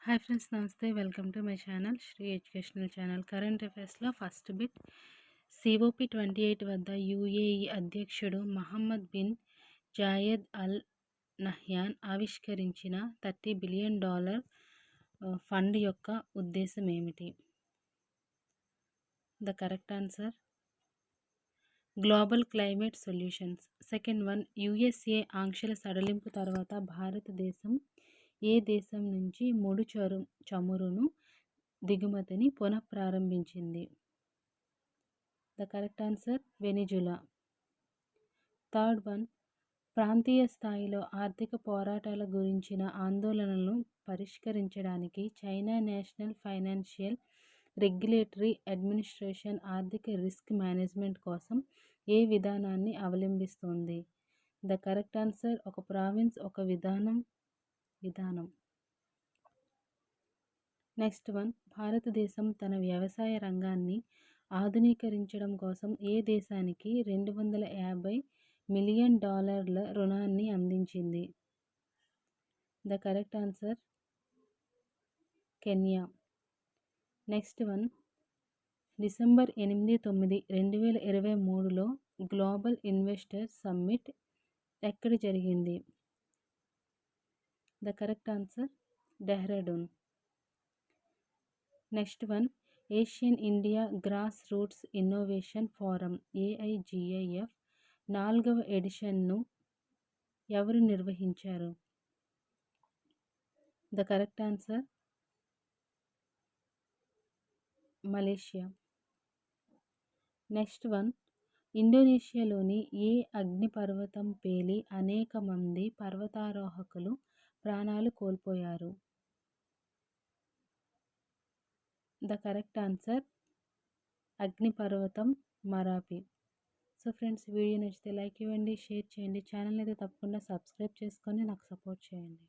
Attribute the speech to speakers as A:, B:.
A: Hi friends, నమస్తే. Welcome to my channel Sri educational channel. Current అఫైర్స్లో first bit. COP28 వద్ద UAE అధ్యక్షుడు Mohammed bin Zayed Al Nahyan ఆవిష్కరించిన $30 billion fund యొక్క ఉద్దేశం ఏమిటి? The correct answer global climate solutions. Second one, USA ఆంక్షల సడలింపు తర్వాత భారతదేశం ఏ దేశం నుంచి ముడి చమురును దిగుమతిని పునఃప్రారంభించింది? The correct answer Venezuela. Third one, ప్రాంతీయ స్థాయిలో ఆర్థిక పోరాటాల గురించిన ఆందోళనలను పరిష్కరించడానికి China national financial regulatory administration ఆర్థిక రిస్క్ మేనేజ్మెంట్ కోసం ఏ విధానాన్ని అవలంబిస్తోంది? ద కరెక్ట్ ఆన్సర్ ఒక ప్రావిన్స్ ఒక విధానం. నెక్స్ట్ వన్, భారతదేశం తన వ్యవసాయ రంగాన్ని ఆధునీకరించడం కోసం ఏ దేశానికి $250 మిలియన్ రుణాన్ని అందించింది? The correct answer Kenya. Next one, December 8-9, 2023లో గ్లోబల్ ఇన్వెస్టర్స్ సమ్మిట్ ఎక్కడ జరిగింది? The correct answer Dehradun. Next one, Asian India grass roots innovation forum AIGIF 4వ ఎడిషన్ను ఎవరు నిర్వహించారు? The correct answer Malaysia. Next one, ఇండోనేషియాలోని ఏ అగ్నిపర్వతం పేలి అనేక మంది పర్వతారోహకులు ప్రాణాలు కోల్పోయారు? ద కరెక్ట్ ఆన్సర్ అగ్నిపర్వతం మరాపి. సో ఫ్రెండ్స్, వీడియో నచ్చితే లైక్ ఇవ్వండి, షేర్ చేయండి. ఛానల్ అయితే తప్పకుండా సబ్స్క్రైబ్ చేసుకొని నాకు సపోర్ట్ చేయండి.